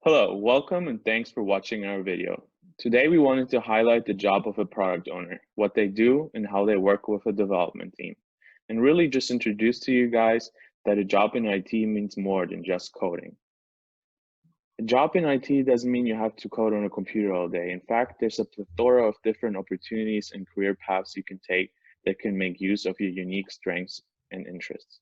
Hello, welcome and thanks for watching our video. Today we wanted to highlight the job of a product owner, what they do and how they work with a development team. And really just introduce to you guys that a job in IT means more than just coding. A job in IT doesn't mean you have to code on a computer all day. In fact, there's a plethora of different opportunities and career paths you can take that can make use of your unique strengths and interests.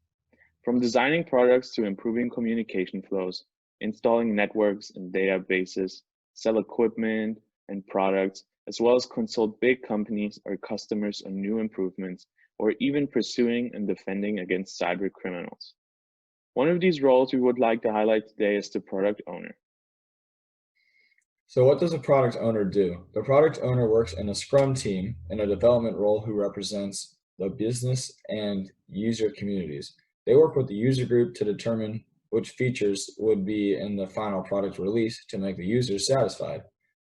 From designing products to improving communication flows, installing networks and databases, sell equipment and products, as well as consult big companies or customers on new improvements, or even pursuing and defending against cyber criminals. One of these roles we would like to highlight today is the product owner. So what does a product owner do? The product owner works in a Scrum team in a development role who represents the business and user communities. They work with the user group to determine which features would be in the final product release to make the users satisfied.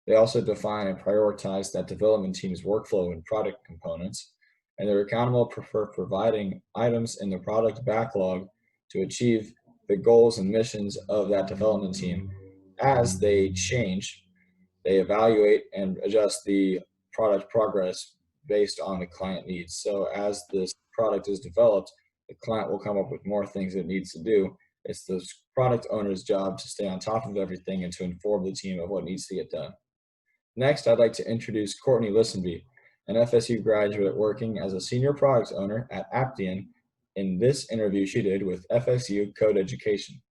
They also define and prioritize that development team's workflow and product components, and they're accountable for providing items in the product backlog to achieve the goals and missions of that development team. As they change, they evaluate and adjust the product progress based on the client needs. So as this product is developed, the client will come up with more things it needs to do. It's the product owner's job to stay on top of everything and to inform the team of what needs to get done. Next, I'd like to introduce Courtney Listenby, an FSU graduate working as a senior product owner at Aptean. In this interview she did with FSU Code Education.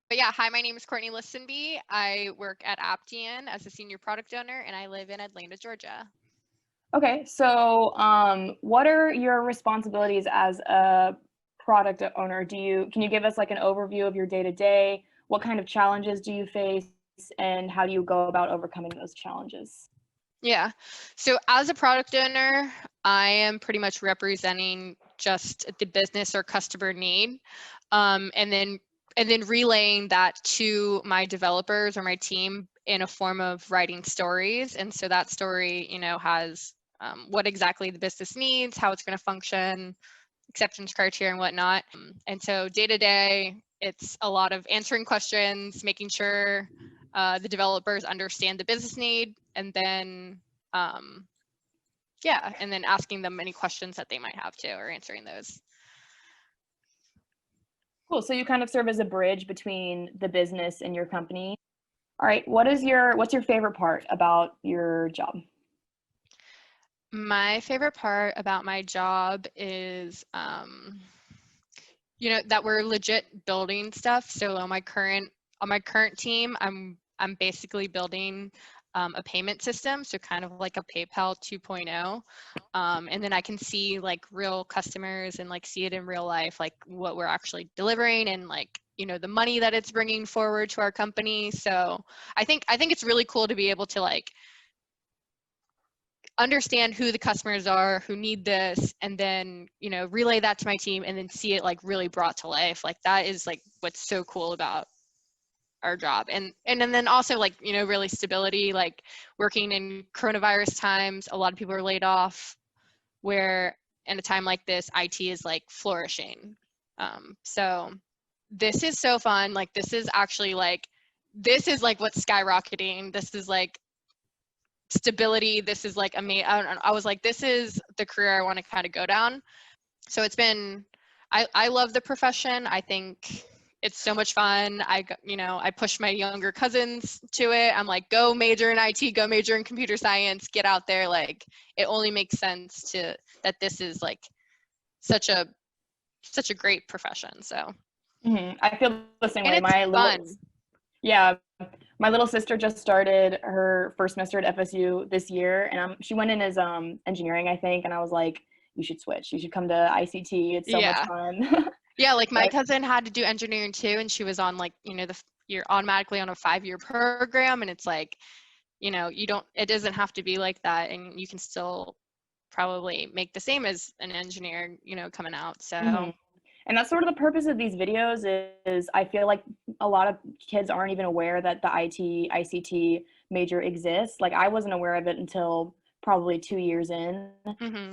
But yeah, hi, my name is Courtney Listenby. I work at Aptean as a senior product owner, and I live in Atlanta, Georgia. Okay, so what are your responsibilities as a product owner? Can you give us like an overview of your day-to-day? What kind of challenges do you face, and how do you go about overcoming those challenges? Yeah, so as a product owner, I am pretty much representing just the business or customer need, and then relaying that to my developers or my team in a form of writing stories. And so that story, has what exactly the business needs, how it's going to function, acceptance criteria and whatnot. And so day to day, it's a lot of answering questions, making sure the developers understand the business need, and then and then asking them any questions that they might have too, or answering those. Cool. So you kind of serve as a bridge between the business and your company. All right. What's your favorite part about your job? My favorite part about my job is, that we're legit building stuff. So on my current team, I'm basically building a payment system, so kind of like a PayPal 2.0. And then I can see like real customers and like see it in real life, like what we're actually delivering and like, the money that it's bringing forward to our company. So I think it's really cool to be able to like understand who the customers are, who need this, and then, relay that to my team and then see it like really brought to life. Like that is like what's so cool about our job. And then also like, really stability, like working in coronavirus times, a lot of people are laid off, where in a time like this, IT is like flourishing. So this is so fun. Like this is like what's skyrocketing. This is like stability. This is like amazing. I was like, this is the career I want to kind of go down. So it's been, I love the profession. I think it's so much fun. I push my younger cousins to it. I'm like, go major in IT, go major in computer science, get out there. Like it only makes sense that this is like such a great profession. So I feel the same way. Fun. My little sister just started her first semester at FSU this year, and she went in as engineering, I think, and I was like, you should switch. You should come to ICT. It's so much fun. Yeah, like my cousin had to do engineering too, and she was on like, you're automatically on a 5-year program, and it's like, it doesn't have to be like that, and you can still probably make the same as an engineer, coming out. So. And that's sort of the purpose of these videos is I feel like a lot of kids aren't even aware that the ICT major exists. Like I wasn't aware of it until probably 2 years in.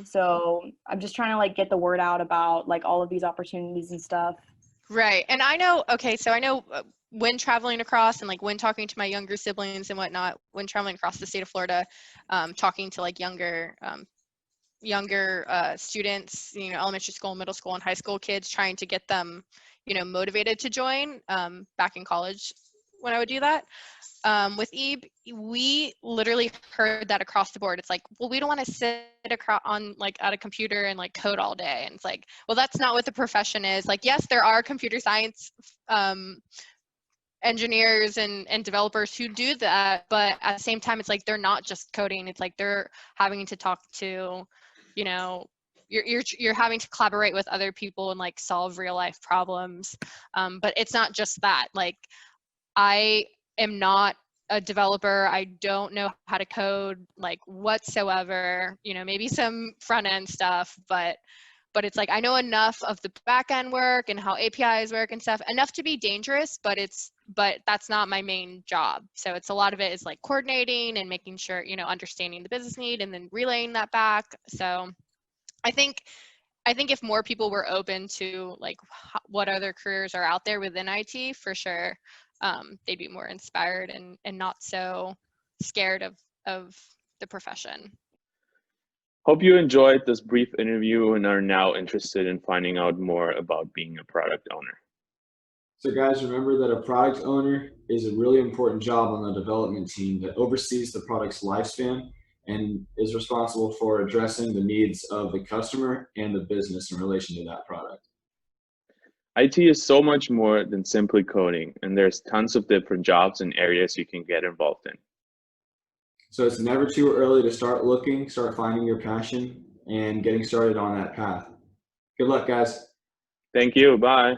So I'm just trying to like get the word out about like all of these opportunities and stuff. Right. And I know, okay, so I know when traveling across and like when talking to my younger siblings and whatnot, when traveling across the state of Florida, talking to like younger students, you know, elementary school, middle school, and high school kids, trying to get them, you know, motivated to join back in college when I would do that. With EEB, we literally heard that across the board. It's like, well, we don't want to sit across on like at a computer and like code all day. And it's like, well, that's not what the profession is. Like, yes, there are computer science engineers and developers who do that, but at the same time, it's like they're not just coding. It's like they're having to talk to, you know, you're having to collaborate with other people and like solve real life problems. But it's not just that. Like, I am not a developer. I don't know how to code like whatsoever, you know, maybe some front end stuff, but it's like I know enough of the back end work and how APIs work and stuff, enough to be dangerous, but that's not my main job. So it's a lot of it is like coordinating and making sure, you know, understanding the business need and then relaying that back. So I think if more people were open to like what other careers are out there within IT, for sure, they'd be more inspired and not so scared of the profession. Hope you enjoyed this brief interview and are now interested in finding out more about being a product owner. So guys, remember that a product owner is a really important job on the development team that oversees the product's lifespan and is responsible for addressing the needs of the customer and the business in relation to that product. IT is so much more than simply coding, and there's tons of different jobs and areas you can get involved in. So it's never too early to start looking, start finding your passion, and getting started on that path. Good luck, guys. Thank you. Bye.